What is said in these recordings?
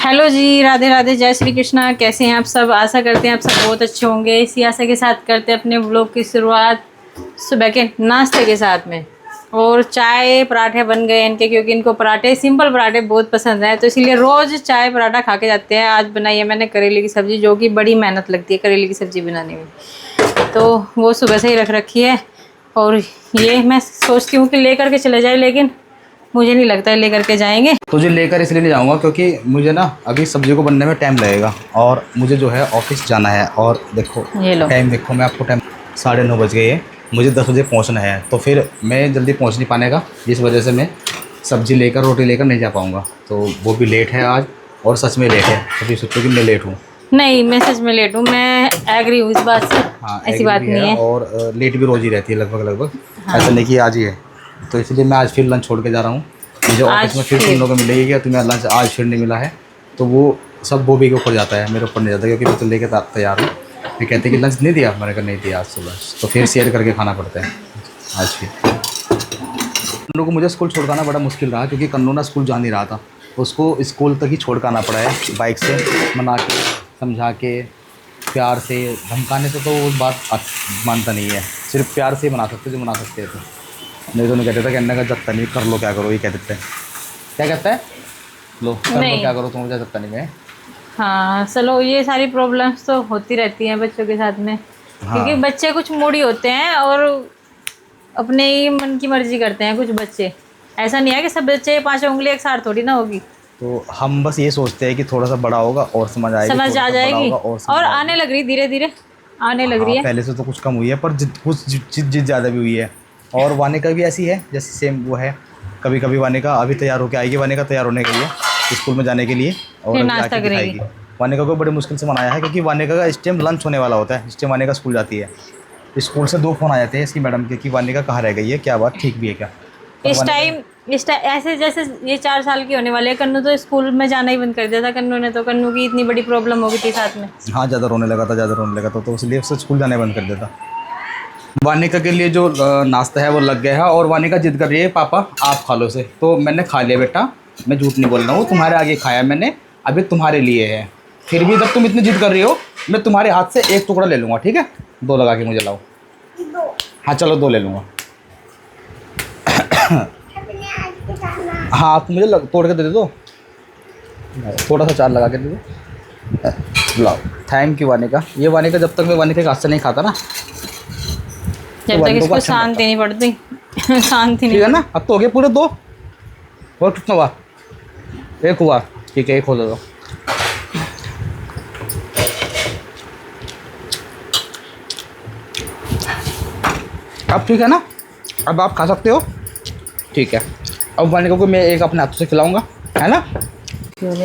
Hello जी, राधे राधे, जय श्री कृष्णा। कैसे हैं आप सब? आशा करते हैं आप सब बहुत अच्छे होंगे। इसी आशा के साथ करते हैं अपने व्लॉग की शुरुआत सुबह के नाश्ते के साथ में। और चाय पराठे बन गए इनके, क्योंकि इनको पराठे, सिंपल पराठे बहुत पसंद है, तो इसीलिए रोज़ चाय पराठा खा के जाते हैं। आज बनाई है मैंने करेले की सब्ज़ी, जो कि बड़ी मेहनत लगती है करेले की सब्ज़ी बनाने में, तो वो सुबह से ही रख रखी है। और ये मैं सोचती हूँ कि लेकर के चले जाए, लेकिन मुझे नहीं लगता है लेकर के जाएंगे। तुझे लेकर इसलिए नहीं जाऊंगा क्योंकि मुझे ना अभी सब्जी को बनने में टाइम लगेगा और मुझे जो है ऑफिस जाना है। और देखो ये लो टाइम, देखो मैं आपको टाइम 9:30 बज गए हैं, मुझे 10 बजे पहुंचना है, तो फिर मैं जल्दी पहुंच नहीं पाने का, जिस वजह से मैं सब्जी लेकर रोटी लेकर नहीं जा पाऊँगा। तो वो भी लेट है आज, और सच में लेट है, अभी सोचो कि मैं लेट हूँ। नहीं, मैं सच में लेट हूँ, मैं एग्री हूँ इस बात से। हाँ, ऐसी बात नहीं है। और लेट भी रोज़ ही रहती है लगभग। हाँ। ऐसा नहीं कि आज ही है, तो इसलिए मैं आज फिर लंच छोड़ के जा रहा हूँ। मुझे ऑफिस में फिर सुनने को मिलेगी कि तुम्हें लंच आज फिर नहीं मिला है, तो वो सब वो भी के ऊपर जाता है, मेरे ऊपर नहीं जाता, क्योंकि मैं तो लेके तैयार हूँ। फिर कहते हैं कि लंच नहीं दिया, मैंने कहा नहीं दिया आज सुबह, तो फिर शेयर करके खाना पड़ता है आज। फिर कन्नू को मुझे स्कूल छोड़काना बड़ा मुश्किल रहा, क्योंकि कन्नू ना स्कूल जा नहीं रहा था, उसको स्कूल तक ही छोड़ कर आना पड़ा है, बाइक से मना के, समझा के, प्यार से। धमकाने से तो वो बात मानता नहीं है, सिर्फ प्यार से ही मना सकते जो मना सकते थे, नहीं तो नहीं कहते थे कहने का जत्ता नहीं, कर लो क्या करो, ये कह देते हैं। क्या कहता है, लो कर लो क्या करो, तुम मुझे जत्ता नहीं में। हाँ चलो, ये सारी प्रॉब्लम्स तो होती रहती हैं बच्चों के साथ में। हाँ। क्योंकि बच्चे कुछ मूडी होते हैं और अपने ही मन की मर्जी करते हैं कुछ बच्चे। ऐसा नहीं है कि सब बच्चे 5 उंगली एक साथ थोड़ी ना होगी। तो हम बस ये सोचते हैं कि थोड़ा सा बड़ा होगा और समझ आएगी, समझ आ जाएगी, और आने लग रही, धीरे धीरे आने लग रही है। पहले से तो कुछ कम हुई है, पर जिद ज़्यादा भी हुई है। और वानिका भी ऐसी है जैसे सेम वो है। कभी कभी वानिका अभी तैयार होकर आएगी, वानिका तैयार होने के लिए स्कूल में जाने के लिए, और नाश्ता करेगी। वानिका को बड़ी मुश्किल से मनाया है, क्योंकि वानिका का इस टाइम लंच होने वाला होता है, इस टाइम वानिका स्कूल जाती है। स्कूल से 2 फ़ोन आ जाते हैं इसकी मैडम के कि वानिका कहाँ रह गई है, क्या बात, ठीक भी है क्या। इस टाइम ऐसे जैसे ये 4 साल की होने वाले है, कन्नू तो स्कूल में जाना ही बंद कर दिया था कन्नू ने, तो कन्नू की इतनी बड़ी प्रॉब्लम हो गई थी साथ में। हाँ, ज़्यादा रोने लगा था, तो इसलिए उससे स्कूल जाने बंद कर दिया था। वानिका के लिए जो नाश्ता है वो लग गया है, और वानिका जिद कर रही है पापा आप खा लो इसे, तो मैंने खा लिया बेटा, मैं झूठ नहीं बोल रहा हूँ, तुम्हारे आगे खाया मैंने, अभी तुम्हारे लिए है। फिर भी जब तुम इतनी जिद कर रही हो, मैं तुम्हारे हाथ से एक टुकड़ा ले लूँगा, ठीक है, 2 लगा के मुझे लाओ। हाँ चलो 2 ले लूँगा। हाँ, आप मुझे तोड़ के दे दो, थोड़ा सा 4 लगा के दे दो, लाओ। Thank you Vanika. ये वानिका, जब तक मैं वानिका के हाथ से नहीं खाता ना, जब तक इसको शांति नहीं पड़ती शांति नहीं, ठीक है ना। अब तो हो गए पूरे 2, और कितना हुआ, 1 हुआ, ठीक है, 1 हो दो। अब ठीक है ना, अब आप खा सकते हो, ठीक है। अब वानिका को मैं एक अपने हाथों से खिलाऊंगा, है ना।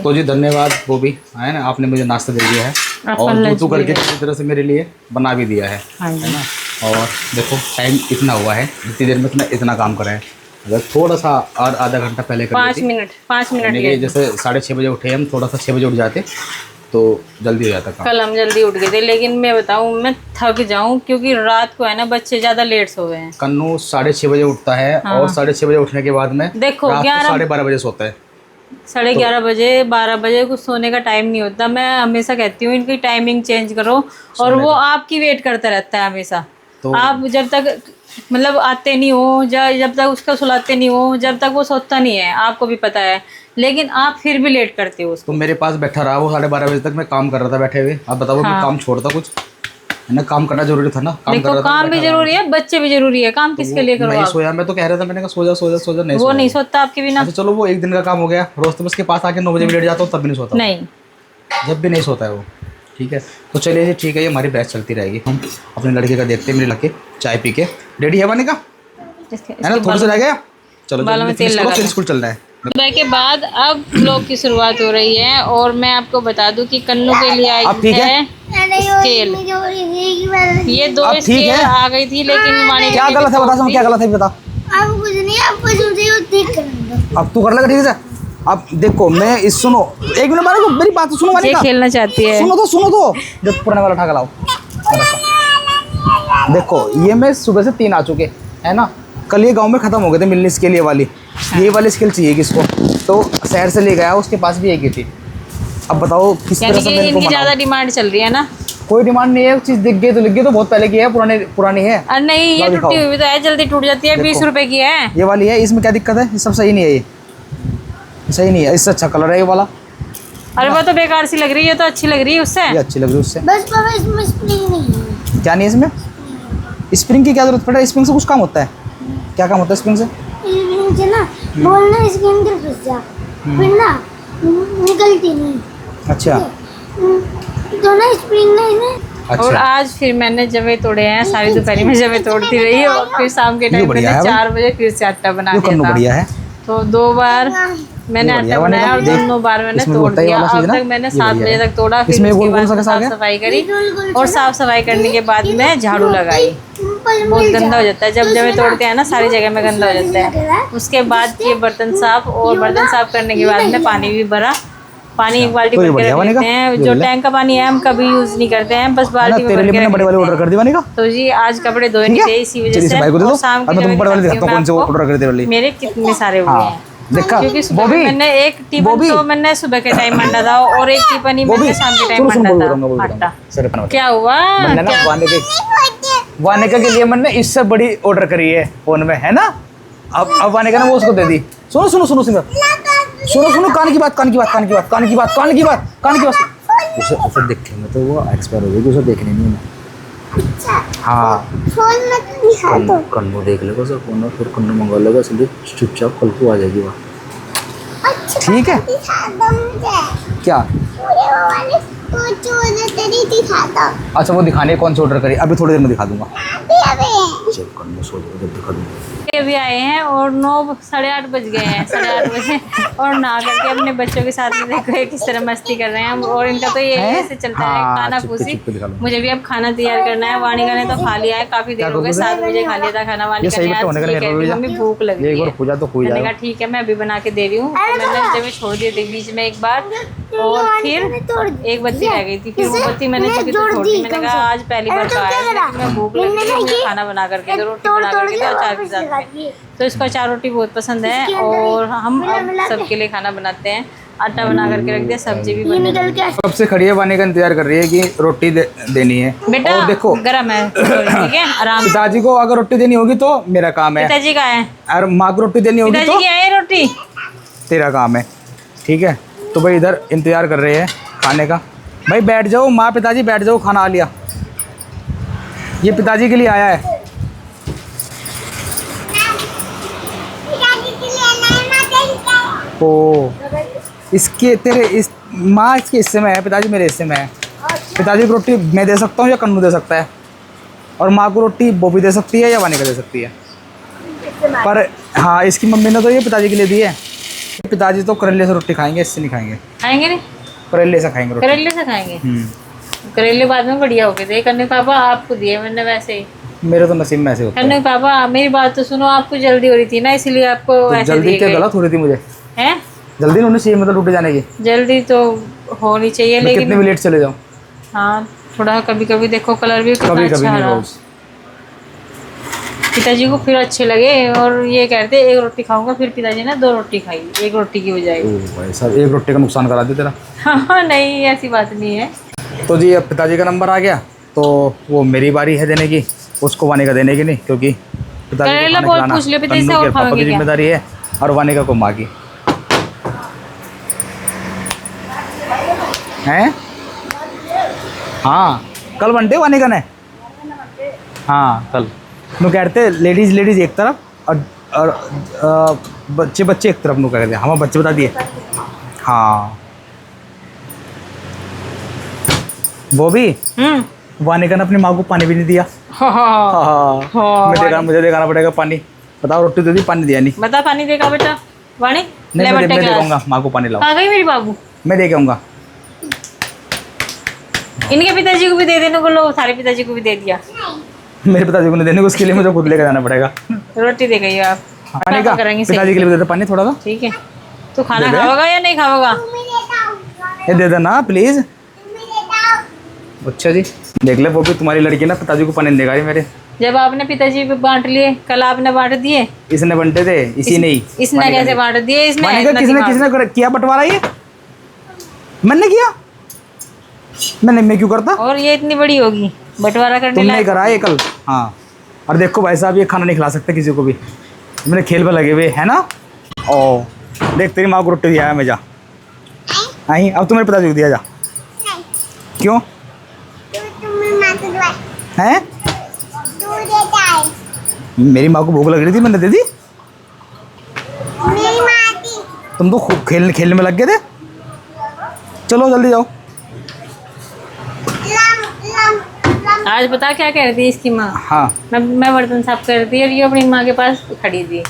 तो जी धन्यवाद, वो भी है ना, आपने मुझे नाश्ता दे दिया है, और तू करके किसी तरह से मेरे लिए बना भी दिया है ना। और देखो टाइम इतना हुआ है, जितनी देर में मैं इतना काम करा है, अगर थोड़ा सा और आधा घंटा पहले कर 5 मिनट जैसे 6:30 बजे उठे हम, थोड़ा सा 6 बजे उठ जाते तो जल्दी हो जाता काम। कल हम जल्दी उठ गए थे, लेकिन मैं बताऊं मैं थक जाऊं, क्योंकि रात को है ना बच्चे ज़्यादा लेट सो गए हैं। कन्नू 6:30 बजे उठता है, हाँ। और 6:30 बजे उठने के बाद में देखो 11:30 बजे सोता है। 11:30 बजे 12 बजे कुछ सोने का टाइम नहीं होता। मैं हमेशा कहती हूँ इनकी टाइमिंग चेंज करो, और वो आपकी वेट करता रहता है हमेशा। तो आप जब तक मतलब आते नहीं हो, जब तक उसका सुलाते नहीं हो, जब तक वो सोता नहीं है, आपको भी पता है, लेकिन आप फिर भी लेट करते हो उसको। तो मेरे पास बैठा रहा वो 12:30 बजे तक, मैं काम कर रहा था बैठे हुए। आप बताओ, मैं काम छोड़ता कुछ, है ना, काम करना जरूरी था ना, काम देखो, काम भी जरूरी है, बच्चे भी जरूरी है, काम किसके लिए करो। नहीं सोया, मैं तो कह रहा था, मैंने कहा सो जा, नहीं वो नहीं सोता आपके बिना। अच्छा चलो, वो एक दिन का काम हो गया, रोज तो उसके पास आके 9 बजे भी लेट जाता हूँ, तब भी नहीं सोता। नहीं, जब भी नहीं सोता है वो, ठीक है। तो चलिए जी, ठीक है, ये हमारी बहस चलती रहेगी। हम अपने लड़के का देखते हैं, मेरे लड़के चाय पी के रेडी है वानिका, है ना, थोड़ा सा रह गया, चलो फिर स्कूल चलना है। सुबह के बाद अब व्लॉग की शुरुआत हो रही है, और मैं आपको बता दूं कि कन्नू के लिए आई है स्केल। ये 2 स्केल आ गई थी, लेकिन क्या गलत है बता, क्या गलत है बता। अब कुछ नहीं, अब तू कर लेगा, ठीक है। अब देखो मैं इस सुनो, 1 मिनट मारो, मेरी बात तो सुनो। ये खेलना चाहती है, सुनो तो देखो, पुराने वाला उठा के लाओ। देखो ये मैं सुबह से 3 आ चुके है ना, कल ये गांव में ख़त्म हो गए थे मिलने इसके लिए वाली। ये वाली स्किल चाहिए किसको, तो शहर से ले गया, उसके पास भी एक ही थी, अब बताओ किस तरह यानी से कि मैं इनको इनकी मनाऊं? ज्यादा डिमांड चल रही है ना। कोई डिमांड नहीं है, चीज दिख गई तो लिख गई, तो बहुत पहले की है, पुरानी है। और नहीं ये ला टूटी दिखाओ। हुई तो है, जल्दी टूट जाती है, 20 देखो। रुपए की है। ये वाली है, इसमें क्या दिक्कत है? ये सब सही नहीं है, ये सही नहीं है। इससे अच्छा कलर है ये वाला, अरे वो तो बेकार सी लग रही है, ये तो अच्छी लग रही है उससे। ये अच्छी लग रही है उससे। बस पापा इसमें स्प्रिंग नहीं है। क्या नहीं है इसमें? स्प्रिंग की क्या जरूरत पड़ रही है? स्प्रिंग से कुछ काम होता है? क्या काम होता है स्प्रिंग से? स्प्रिंग से ना बॉल ना इसके अंदर फंस जा, फिर ना निकलती नहीं। अच्छा तो ना स्प्रिंग ना इन्हें और अच्छा। आज फिर मैंने जवे तोड़े हैं, सारी दोपहर में जवे तोड़ती रही और फिर शाम के ये टाइम बढ़िया मैंने है 4 बजे फिर से आटा बना ये दिया कन्नू था। बढ़िया है। तो 2 बार मैंने ये आटा बढ़िया बनाया और बनेगा। 2 बार मैंने इसमें तोड़ होता है ये दिया। वाला चीज़ अब ना, तक मैंने ये 7 बढ़िया बजे है। तक तोड़ा, फिर इसमें उसके गोल गोल बाद सा मैं कैसा आ साफ गया? सफाई करी गोल-गोल और साफ सफाई करने के बाद मैं झाड़ू लगाई। बहुत गंदा हो जाता है जब जब तोड़ते हैं ना, सारी जगह में गंदा हो जाता है। उसके बाद ये बर्तन साफ, और बर्तन साफ करने के बाद में पानी भी भरा। पानी एक बाल्टी तो ये भर के बढ़िया रख बनेगा, लेते हैं। ये जो बढ़िया। टैंक का पानी है हम कभी यूज नहीं करते हैं, बस है ना, बाल्टी में तेरे भर लिए के मैंने रख बड़े वाले लेते ऑर्डर हैं। कर दी बनेगा। तो जी आज कपड़े धोए नहीं ठीक थे है, इसी वजह चलिए से। भाई को दे दो और शाम और के मैं तुमको बड़े वाले जब दिखाता हूँ कौन से मैं आपको ऑर्डर कर दे वाली। मेरे कितने सारे हुए हाँ हैं। देखा क्योंकि सुबह बॉबी, मैंने एक टिफिन बॉबी, तो मैंने सुबह के टाइम मंडा था और एक टिफिन ही बॉबी, मैंने शाम के टाइम सुनो सुनो, मंडा बोल था रहा आटा। हूँ सर अपना क्या हुआ? मैंने ना वानिका के लिए मैंने इससे बड़ी ऑर्डर करी है फोन में, है ना। अब वानिका ने वो उसको दे दी। सुनो सुनो सुनो सुनो सुनो सुनो, कान की बात, कान की बात, कान की बात, कान की बात, कान की बात, कान की बात। उसे देखने में तो वो एक्सपायर हो गई, उसे देखने नहीं है। हाँ फोन मत दिखा दो। कन्नू देख लेगा सर फोन, फिर कन्नू मंगवा लेगा, इसलिए चुपचाप कल को आ जाएगी वो। अच्छा ठीक है। दिखा दो मुझे क्या? पूरे वो वाले वो जो है तेरी दिखा दो। अच्छा वो दिखाने कौन से ऑर्डर करी? अभी थोड़ी देर में दिखा दूंगा। अबे चल कन्नू सो जाओ, जब दिखा दूंगा। ये भी आए हैं और 9 साढ़े 8 बज गए हैं, 8:30 बजे, और नहा करके अपने बच्चों के साथ में देखो ये किस तरह मस्ती कर रहे हैं। और इनका तो ये हैं? ऐसे चलता हाँ, है खाना चिपके फूसी। चिपके दिखा लो। मुझे भी अब खाना तैयार करना है। वानिका ने तो खा लिया है, काफी देर हो गई, 7 बजे खा लिया था खाना। ये वानिका सही ने बच्चे आज होने का ये नहीं कह रही है, मम्मी भूख लग ये रही एक बार है। पूजा तो हो मैंने जाएगा। कहा ठीक है मैं अभी बना के दे रही हूँ। तो मैंने जब छोड़ दिए थे बीच में एक बार, और फिर एक बत्ती रह गई थी, फिर वो बत्ती मैंने चुकी तो छोड़ दी। मैंने कहा आज पहली बार तो आया है, मैं भूख लग रही है, मुझे खाना बना करके दो, रोटी बना करके दो अचार के साथ में। तो इसको अचार रोटी बहुत पसंद है और हम अब सबके लिए खाना बनाते हैं। आटा बना करके रख दिया, सब्जी भी बनी है। कब से खड़ी है, वानी का इंतजार कर रही है कि रोटी देनी है। बेटा और देखो गरम है, ठीक है आराम से। पिताजी को अगर रोटी देनी होगी तो मेरा काम है, पिताजी का है, और माँ को रोटी देनी होगी पिताजी तो की है रोटी। तेरा काम है। ठीक है, तो भाई इधर इंतजार कर रहे हैं खाने का। भाई बैठ जाओ, माँ पिताजी बैठ जाओ, खाना आ लिया। ये पिताजी के लिए आया है। ओ इसके तेरे इस माँ इसके हिस्से में है, पिताजी मेरे हिस्से में है। पिताजी को रोटी मैं दे सकता हूँ या कन्नू दे सकता है, और माँ को रोटी बॉबी दे सकती है या वानिका दे सकती है। पर हाँ इसकी मम्मी ने तो ये पिताजी के लिए दी है। पिताजी तो करेले से रोटी खाएंगे, इससे नहीं खाएंगे। खाएंगे नहीं? करेले से खाएंगे रोटी। करेले से खाएंगे। करेले बाद में बढ़िया हो गए थे। कन्नू पापा आपको दिए मैंने वैसे ही। मेरे तो नसीब में ऐसे होता है। कन्नू पापा मेरी बात तो सुनो, आपको जल्दी हो रही थी ना इसलिए आपको तो ऐसे जल्दी दिए क्या गए गलत हो रही थी मुझे? हैं। जल्दी होनी चाहिए मतलब टूटे जाने की। जल्दी तो होनी चाहिए मैं कितने लेकिन भी लेट चले जाऊँ। हाँ थोड़ा कभी कभी देखो कलर भी कितना कभी कभी अच्छा नहीं रहा। रोज। पिताजी को फिर अच्छे लगे और ये कहते एक रोटी खाऊंगा, फिर पिताजी ने 2 रोटी खाई, एक रोटी की बजाय। ओ भाई साहब, एक रोटी का नुकसान करा दे तेरा। हाँ नहीं ऐसी बात नहीं है। तो जी अब पिताजी का नंबर आ गया, तो वो मेरी बारी है देने की, उसको वानिका देने की नहीं, क्योंकि पिताजी को करेला खाना बहुत खिलाना पूछ लिया पिताजी से, कन्नू और के पापा खाओगे की क्या? जिम्मेदारी है और वानिका को माँ की हैं। हाँ कल बनते वानिका ने। हाँ कल नु कहते लेडीज एक तरफ और बच्चे एक तरफ नु कहते, हम बच्चे बता दिए। हाँ वो भी वानिका ने अपनी माँ को पानी भी नहीं दिया। मुझे देखाना पड़ेगा पानी। बताओ रोटी दे दी, पानी दिया नहीं। बता पानी देगा बेटा वाणी? नहीं ले मैं बट्टे गिलास। देखाऊंगा, माँ को पानी लाओ। कहाँ गई मेरी बाबू? मैं दे के आऊँगा। इनके पिताजी को भी दे देने को लो, सारे पिताजी को भी दे दिया। मेरे पिताजी को नहीं देने को, उसके लिए मुझे खुद लेकर जाना पड़ेगा। रोटी दे गई आप। पानी का पापा करेंगे सही। पिताजी के लिए भी देते पानी थोड़ा सा। ठीक है तो खाना दे दे। खाओगा या नहीं खाओगा? ये दे देना प्लीज। अच्छा जी देख ले, वो भी तुम्हारी लड़की ना पिताजी को पानी नहीं देगा मेरे। जब आपने पिताजी पे बांट लिए, कल आपने बांट दिए। इसने बंटे थे, इसी ने ही। इसने कैसे बांट दिए? इसने वानिका इतना किसने दिमाग। किया बंटवारा ये? मैंने किया? मैं क्यों करता? और ये इतनी बड़ी होगी, बंटवारा करने तुमने लायक। करा ये कल। हाँ, और देखो भाई साहब, ये खाना नहीं खिला सकते किसी को भी, मेरे खेल पे लगे हुए है ना। ओ देख, तेरी माँ को रोटी दिया है, मैं जा नहीं, अब तुम्हारे पिताजी को दिया जा। क्यों है? मेरी माँ को भूख लग रही थी, मैंने दे दी। तुम तो खूब खेलने में लग गए थे। चलो जल्दी जाओ। आज पता क्या कह रही थी इसकी माँ? हाँ, मैं बर्तन साफ कर रही थी और ये अपनी माँ के पास खड़ी थी,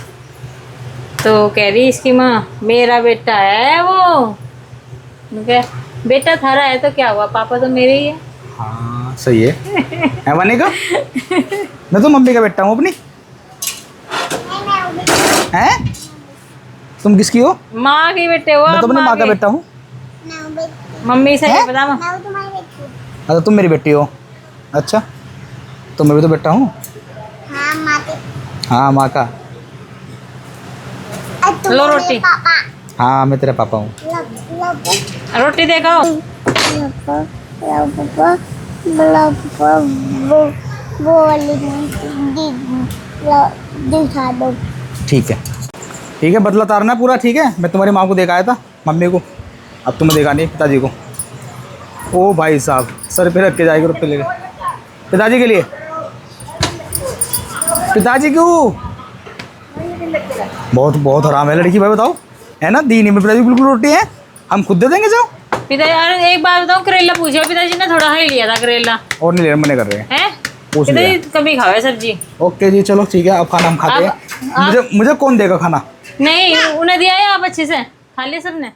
तो कह रही इसकी माँ, मेरा बेटा है वो। मैं कहा, बेटा थारा है तो क्या हुआ, पापा तो मेरे ही है। हाँ सही है बने का। मैं तो मम्मी का बेटा हूँ अपनी। हैं? तुम किसकी हो? माँ के बेटे हो मैं आप, तो अपनी माँ का के। बेटा हूँ। मम्मी से हैं? पता अच्छा, तुम मेरी बेटी हो। अच्छा, तो मैं भी तो बेटा हूँ। हाँ, माँ का। लो रोटी। हाँ, मैं तेरा पापा हूँ। रोटी देखो। दिखा दो। ठीक है, बदला तारना पूरा। ठीक है, मैं तुम्हारी माँ को देखा आया था, मम्मी को। अब तुम्हें देखा नहीं, पिताजी को। ओ भाई साहब, सर पे रख के जाएगी रुपये लेके पिताजी के लिए। पिताजी क्यों? बहुत हराम है लड़की भाई, बताओ। है ना, दी नहीं मेरे पिताजी बिल्कुल रोटी है, हम खुद दे देंगे। जाओ। पिताजी, अरे एक बात बताऊँ, करेला पूछो, पिताजी ने थोड़ा ही लिया था करेला। और नहीं ले, मना कर रहे हैं। हैं? पूछ पिताजी लिया। कभी खाओ सब्जी। ओके जी, चलो ठीक है, अब खाना हम खाते हैं। मुझे कौन देगा खाना? नहीं, उन्हें दिया है, आप अच्छे से खा लिया सबने।